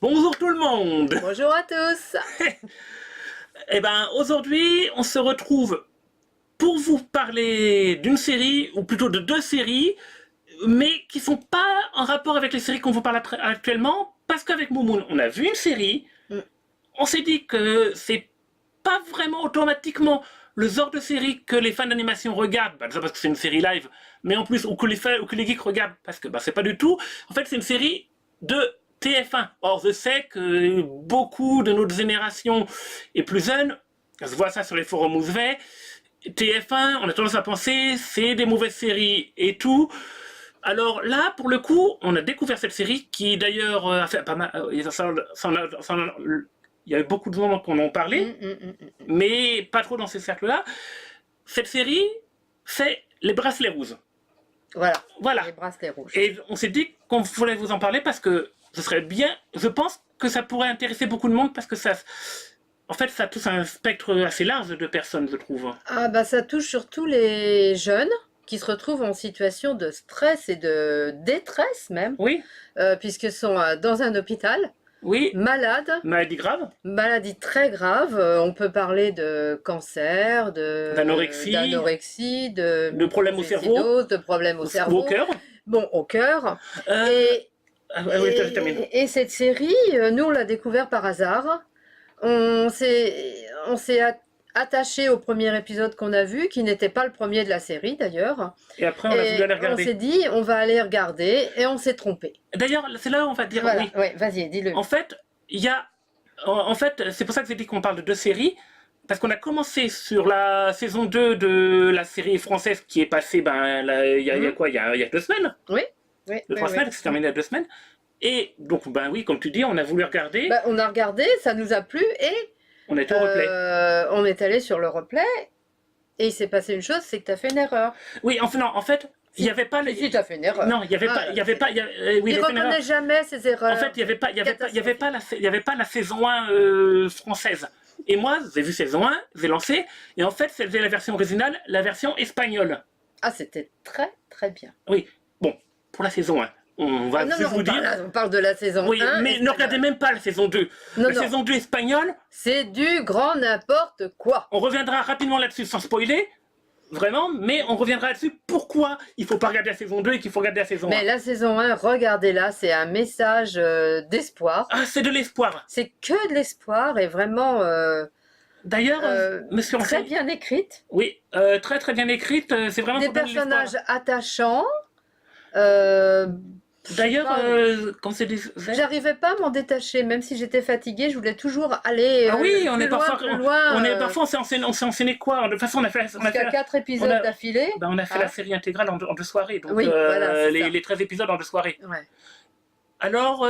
Bonjour tout le monde. Bonjour à tous. Eh ben, aujourd'hui, on se retrouve pour vous parler d'une série, ou plutôt de deux séries, mais qui sont pas en rapport avec les séries qu'on vous parle actuellement, parce qu'avec Moumoun, on a vu une série, on s'est dit que c'est pas vraiment automatiquement le genre de série que les fans d'animation regardent, déjà parce que c'est une série live, mais en plus, ou que les geeks regardent, parce que c'est pas du tout. En fait, c'est une série de TF1. Or, je sais que beaucoup de notre génération et plus jeunes, je vois ça sur les forums où je vais, TF1, on a tendance à penser, c'est des mauvaises séries et tout. Alors là, pour le coup, on a découvert cette série qui d'ailleurs a fait pas mal. Il y a eu beaucoup de gens qui en ont parlé, mais pas trop dans ces cercles-là. Cette série, c'est Les Bracelets Rouges. Voilà. Les Bracelets Rouges. Et on s'est dit qu'on voulait vous en parler parce que ce serait bien. Je pense que ça pourrait intéresser beaucoup de monde parce que ça. En fait, ça touche un spectre assez large de personnes, je trouve. Ah bah ça touche surtout les jeunes qui se retrouvent en situation de stress et de détresse même. Oui. Puisqu'ils sont dans un hôpital. Oui. Malades. Maladie grave. Maladie très grave. On peut parler de cancer, d'anorexie, de problèmes au cerveau, de problèmes au cerveau. Au cœur. Bon, au cœur. Et cette série, nous on l'a découvert par hasard. On s'est attaché au premier épisode qu'on a vu, qui n'était pas le premier de la série d'ailleurs. Et après, on a voulu aller regarder. On s'est dit, on va aller regarder, et on s'est trompé. D'ailleurs, c'est là où on va dire voilà, oui. Ouais, vas-y, dis-le. En fait, il y a... En fait, c'est pour ça que j'ai dit qu'on parle de deux séries. Parce qu'on a commencé sur la saison 2 de la série française qui est passée, il y a quoi, il y a 2 semaines. Oui. 3 semaines, c'est terminé il y a 2 semaines. Et donc, oui, comme tu dis, on a voulu regarder. On a regardé, ça nous a plu, et... On est au replay. On est allé sur le replay, et il s'est passé une chose, c'est que tu as fait une erreur. Oui, enfin non, en fait, il n'y avait pas... Si, tu as fait une erreur. Non, il n'y avait pas... Oui, il ne reconnaît jamais ses erreurs. En fait, il n'y avait pas la saison 1 française. Et moi, j'ai vu saison 1, j'ai lancé, et en fait, c'était la version originale, la version espagnole. Ah, c'était très, très bien. Oui, bon, pour la saison 1. On va vous dire. On parle de la saison 1. Oui, mais ne regardez même pas la saison 2. Saison 2 espagnole. C'est du grand n'importe quoi. On reviendra rapidement là-dessus sans spoiler. Vraiment, mais on reviendra là-dessus. Pourquoi il ne faut pas regarder la saison 2 et qu'il faut regarder la saison 1. Mais la saison 1, regardez-la, c'est un message d'espoir. Ah, c'est de l'espoir. C'est que de l'espoir et vraiment... D'ailleurs, Monsieur très bien écrite. Oui, très très bien écrite. C'est vraiment des personnages attachants. D'ailleurs, quand c'est des... J'arrivais pas à m'en détacher, même si j'étais fatiguée, je voulais toujours aller ah oui, on est parfois on s'est enchaîné quoi. De toute façon, on a fait 4 épisodes d'affilée. On a fait la série intégrale en 2 soirées, donc oui, voilà, les 13 épisodes en 2 soirées. Ouais. Alors,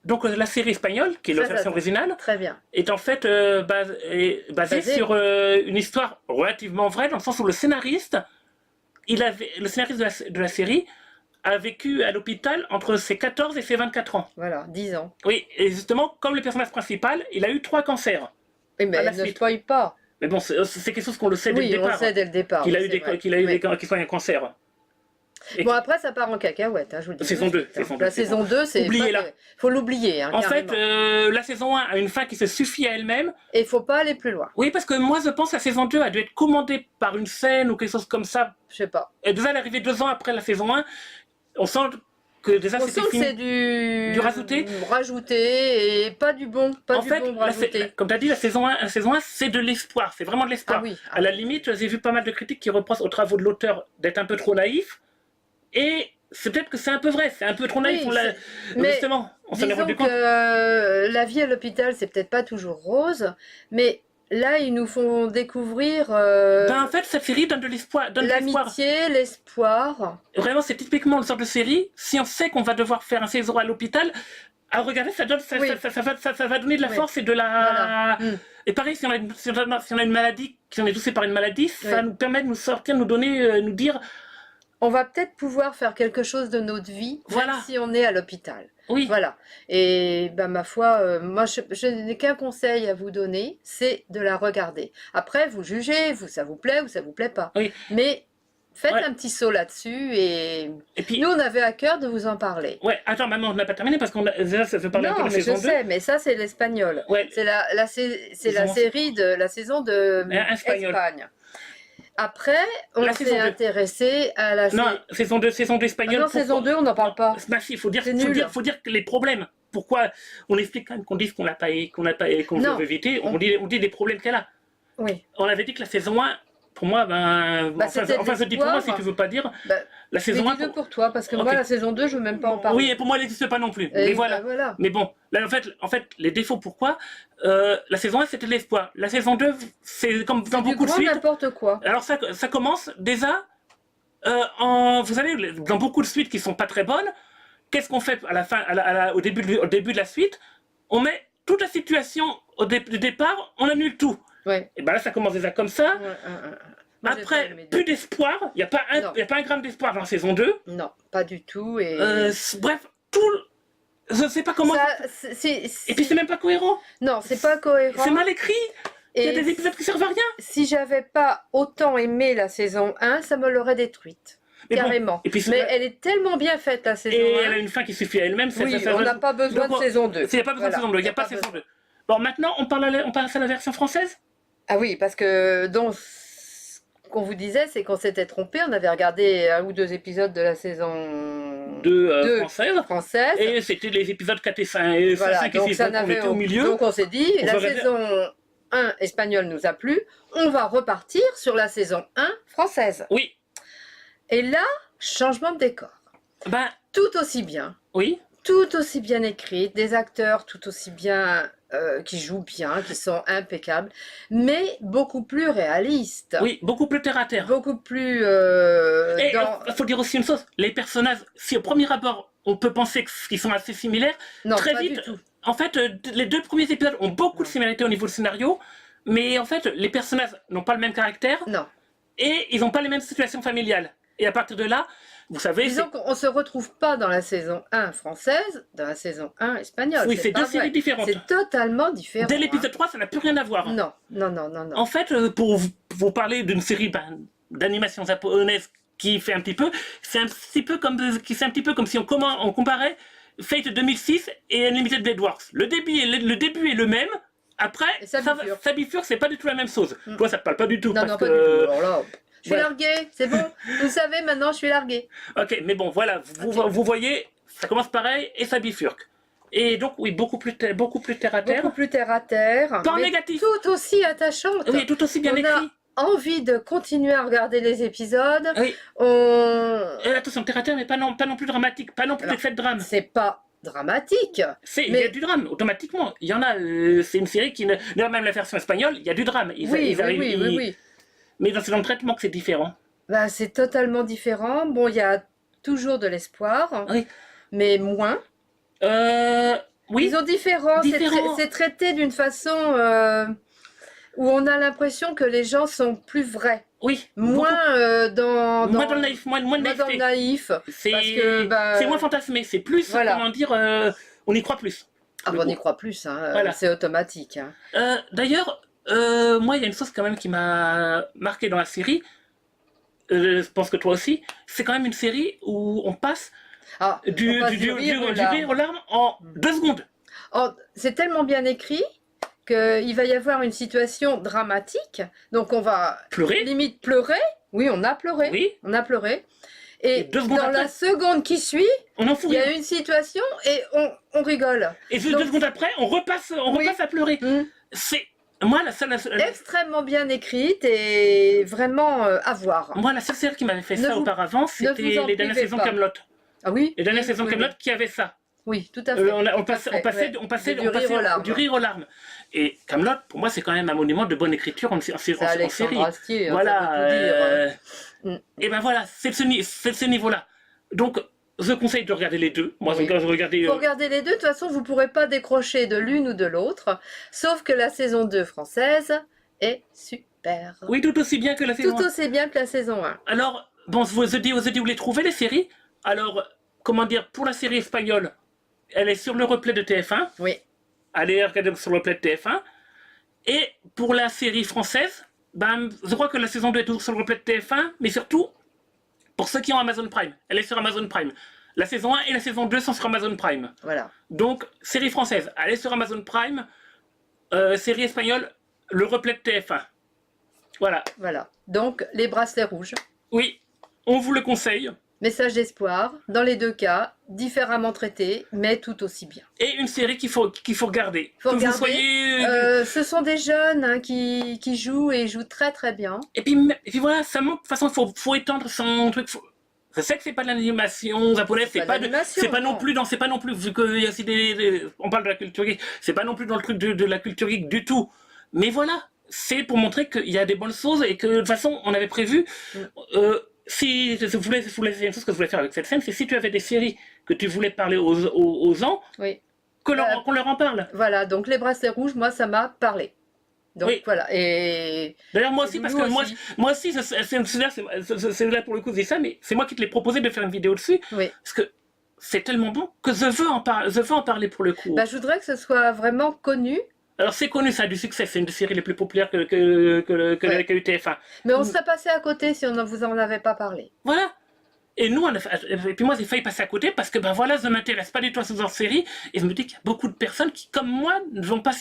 donc la série espagnole, qui est la version originale, très bien, est en fait basée sur une histoire relativement vraie, dans le sens où le scénariste de la série a vécu à l'hôpital entre ses 14 et ses 24 ans. Voilà, 10 ans. Oui, et justement, comme le personnage principal, il a eu 3 cancers. Oui, mais ne spoil pas. Mais bon, c'est quelque chose qu'on le sait dès le départ. Oui, on le sait dès le départ. Qu'il a eu un cancer. Et bon, après, ça part en cacahuète, je vous le dis. Saison 2. La saison 2, c'est... Oubliez-la. Faut l'oublier, en fait, la saison 1 a une fin qui se suffit à elle-même. Et il faut pas aller plus loin. Oui, parce que moi, je pense que la saison 2 a dû être commandée par une scène ou quelque chose comme ça. Je sais pas. Et déjà, elle est arrivée 2 ans après la saison 1. On sent que déjà c'était fini. C'est du rajouté et pas du bon. Pas du bon rajouté. Comme tu as dit, la saison 1 c'est de l'espoir. C'est vraiment de l'espoir. Ah oui. À la limite, j'ai vu pas mal de critiques qui reprochent aux travaux de l'auteur d'être un peu trop naïf. Et c'est peut-être que c'est un peu vrai, c'est un peu trop naïf. Mais justement, on s'en est rendu compte. La vie à l'hôpital, c'est peut-être pas toujours rose, mais là, ils nous font découvrir... en fait, cette série donne de l'espoir. L'amitié, l'espoir. Vraiment, c'est typiquement le genre de série, si on sait qu'on va devoir faire un séjour à l'hôpital, à regarder, ça va donner de la force et de la... Voilà. Et pareil, si on a une maladie, si on est touché par une maladie, ça nous permet de nous sortir, nous donner, nous dire... On va peut-être pouvoir faire quelque chose de notre vie, même si on est à l'hôpital. Oui. Voilà. Et ma foi, moi, je n'ai qu'un conseil à vous donner, c'est de la regarder. Après, vous jugez, ça vous plaît ou ça vous plaît pas. Oui. Mais Faites Ouais. un petit saut là-dessus et Et puis, nous, on avait à cœur de vous en parler. ouais, attends, maman, on n'a pas terminé parce qu'on a, déjà, ça fait parler un peu de Non, la mais je saison 2. sais, mais ça, c'est l'espagnol. Ouais, C'est c'est la Saison- série de la saison de Espagnol. Espagne. Après, on La s'est saison 2. intéressé à la Non, saison 2 Ah espagnol. non, saison 2, on n'en parle pas. Bah si, il faut dire, C'est nul. faut dire que les problèmes. Pourquoi on explique quand même qu'on dise qu'on l'a pas, qu'on Non. veut éviter. On dit des problèmes qu'elle a. Oui. On avait dit que la saison 1, pour moi, Bah, c'était de enfin, je dis pour moi l'espoir. si tu veux pas dire. Bah, La mais saison 1. dis-le pour toi, parce que Ok. moi, la saison 2, je veux même pas en parler. Oui, et pour moi, elle n'existe pas non plus. Et Mais bah, voilà. Mais bon, là, en fait, les défauts, pourquoi la saison 1, c'était de l'espoir. La saison 2, c'est comme dans C'est du beaucoup de grand suites. n'importe quoi. Alors, ça commence déjà vous savez, dans beaucoup de suites qui sont pas très bonnes, qu'est-ce qu'on fait à la fin, au début de la suite? On met toute la situation du départ, on annule tout. Ouais. Et ben là, ça commence déjà comme ça. Moi, j'ai pas Après, aimé plus d'espoir. Il n'y a pas Non. un gramme d'espoir dans la saison 2. Non, pas du tout. Et Bref, je sais pas comment. ça, Et puis c'est même pas cohérent. Non, c'est pas cohérent. C'est mal écrit. Il y a Et des épisodes qui servent à rien. si j'avais pas autant aimé la saison 1, ça me l'aurait détruite. Mais bon, Carrément. et puis Mais elle est tellement bien faite, la saison Et 1. elle a une fin qui suffit à elle-même. Oui, on n'a pas besoin de saison 2. Il n'y a pas besoin de saison 2. Il n'y a pas de saison 2. Bon, maintenant, on passe à la version française. Ah oui, parce que donc, ce qu'on vous disait, c'est qu'on s'était trompé. On avait regardé 1 ou 2 épisodes de la saison de française. française. Et c'était les épisodes 4 et 5 et Voilà, 5 et donc 6. ça Donc on n'avait était au milieu. Donc on s'est dit, On la ferait- saison 1 espagnole nous a plu, on va repartir sur la saison 1 française. Oui. Et là, changement de décor. Ben, Tout aussi bien, oui. tout aussi bien écrit, des acteurs tout aussi bien, qui jouent bien, qui sont impeccables, mais beaucoup plus réalistes. Oui, beaucoup plus terre à terre. Beaucoup plus Et dans... il faut dire aussi une chose, les personnages, si au premier abord on peut penser qu'ils sont assez similaires, Non, très pas vite, du tout. en fait, les 2 premiers épisodes ont beaucoup de Non. similarités au niveau du scénario, mais en fait, les personnages n'ont pas le même caractère Non. et ils n'ont pas les mêmes situations familiales. Et à partir de là, vous savez, Disons qu'on ne se retrouve pas dans la saison 1 française, dans la saison 1 espagnole. oui, c'est pas 2 séries vrai. différentes. C'est totalement différent. Dès l'épisode 3, ça n'a plus rien à voir. Non, non, non, non, non. En fait, pour vous parler d'une série d'animation japonaise qui fait un petit peu, c'est un petit peu comme si on comparait Fate 2006 et Unlimited Blade Works. Le début est le même. Après, Et ça bifurque. ça bifurque, c'est pas du tout la même chose. Toi, ça te parle pas du tout. Non, parce non, que... pas du tout. Alors là, je suis voilà. larguée, c'est bon. Vous savez, maintenant, je suis larguée. Ok, mais bon, voilà, vous voyez, ça commence pareil et ça bifurque. Et donc, oui, beaucoup plus terre à terre. Beaucoup plus terre à terre. Pas en mais négatif. tout aussi attachante. Oui, tout aussi bien On a écrit. envie de continuer à regarder les épisodes. Oui. On... Attention, terre à terre, mais pas non plus dramatique, pas non plus Alors, d'effet de drame. C'est pas dramatique. Il y mais- a du drame, automatiquement. Il y en a, c'est une série qui... D'ailleurs, même la version espagnole, il y a du drame. Oui. Mais dans le traitement, que c'est différent. Bah, c'est totalement différent. Bon, il y a toujours de l'espoir, Oui. mais moins. Oui, Ils ont différent. Différent. C'est traité d'une façon où on a l'impression que les gens sont plus vrais. oui. Moins Moins dans le naïf, moins de moins dans le naïveté. naïf. C'est parce que, bah, c'est moins fantasmé, c'est plus, voilà. comment dire, on y croit plus. Ah, Le bon, on coup. y croit plus, hein, Voilà. c'est automatique. Hein. D'ailleurs, moi, il y a une chose quand même qui m'a marqué dans la série. Je pense que toi aussi. C'est quand même une série où on passe Ah, du on passe du rire aux larmes. rire aux larmes en 2 secondes. Oh, c'est tellement bien écrit qu'il va y avoir une situation dramatique. Donc on va Pleurer. limite pleurer. Oui, on a pleuré. Oui. On a pleuré. Et Et 2 dans secondes après, la seconde qui suit, on en fout il y a rire. une situation et on rigole. Et 2 donc- secondes après, on repasse à pleurer. Hmm. C'est moi la seule Extrêmement bien écrite et vraiment à voir. moi la seule série qui m'avait fait Ne ça vous- auparavant, c'était vous en les dernières privez saisons pas. Camelot. Ah oui. Les dernières Oui, saisons oui, Camelot oui. qui avaient ça. Oui, tout à fait. On passait Du rire aux larmes. du rire aux larmes. Et Camelot, pour moi, c'est quand même un monument de bonne écriture en C'est série. Alexandre Astier, hein, Voilà. ça veut tout dire. Et ben voilà, c'est de ce niveau-là. Donc, je conseille de regarder les deux. Moi, Oui. je regardais. Pour regarder les deux, de toute façon, vous ne pourrez pas décrocher de l'une ou de l'autre, sauf que la saison 2 française est super. Oui, tout aussi bien que la saison. Tout aussi bien que la saison 1. Alors, bon, je vous ai dit où les trouver, les séries. Alors, comment dire, pour la série espagnole, elle est sur le replay de TF1. Oui. Allez regarder sur le replay de TF1. Et pour la série française, ben, je crois que la saison 2 est toujours sur le replay de TF1, mais surtout, Pour ceux qui ont Amazon Prime, elle est sur Amazon Prime. La saison 1 et la saison 2 sont sur Amazon Prime. Voilà. Donc, série française, elle est sur Amazon Prime. Série espagnole, le replay de TF1. Voilà. Voilà. Donc, les bracelets rouges. Oui, on vous le conseille. Message d'espoir. Dans les deux cas, différemment traités, mais tout aussi bien. Et une série qu'il faut regarder. Faut Que vous regarder. soyez... Ce sont des jeunes hein, qui jouent et jouent très très bien. Et puis voilà, ça manque. De toute façon, faut étendre son truc. Je sais que c'est pas de l'animation japonaise, c'est pas non plus dans, c'est pas non plus, vu qu'il y a aussi on parle de la culture geek, c'est pas non plus dans le truc de la culture geek du tout. Mais voilà, c'est pour montrer qu'il y a des bonnes choses et que de toute façon, on avait prévu. Si je voulais, c'est une chose que je voulais faire avec cette scène, c'est si tu avais des séries que tu voulais parler aux gens, Oui. qu'on leur en parle. Voilà, donc les bracelets rouges, moi, ça m'a parlé. Donc Oui. voilà. Et d'ailleurs, moi aussi, parce que moi aussi, c'est là pour le coup, je dis ça, mais c'est moi qui te l'ai proposé de faire une vidéo dessus. oui. Parce que c'est tellement bon que je veux en parler pour le coup. Bah, je voudrais que ce soit vraiment connu. Alors, c'est connu, ça a du succès, c'est une des séries les plus populaires qu'a eu TF1. Mais on serait passé à côté si on ne vous en avait pas parlé. Voilà. Et nous, et puis moi, j'ai failli passer à côté parce que ben voilà, je ne m'intéresse pas du tout à ce genre de série. Et je me dis qu'il y a beaucoup de personnes qui, comme moi, ne vont pas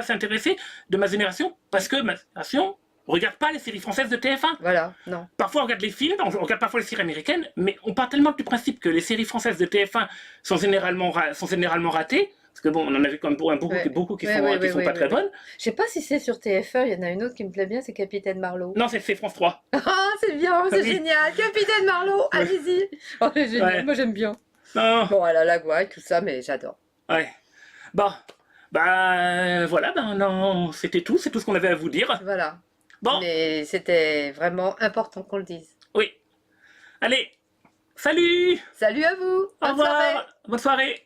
s'intéresser de ma génération parce que ma génération ne regarde pas les séries françaises de TF1. Voilà, non. Parfois, on regarde les films, on regarde parfois les séries américaines, mais on part tellement du principe que les séries françaises de TF1 sont généralement ratées. Parce que bon, on en a vu comme beaucoup qui sont pas très bonnes. Je sais pas si c'est sur TF1, il y en a une autre qui me plaît bien, c'est Capitaine Marlowe. Non, c'est France 3. Ah, c'est bien, c'est génial. Capitaine Marlowe, allez-y. Oh, c'est génial, moi j'aime bien. Non. Bon, elle a la gouaille, tout ça, mais j'adore. Ouais. Bon, voilà, non, c'était tout, c'est tout ce qu'on avait à vous dire. Voilà. Bon. Mais c'était vraiment important qu'on le dise. Oui. Allez, salut. Salut à vous. Au revoir. Bonne soirée.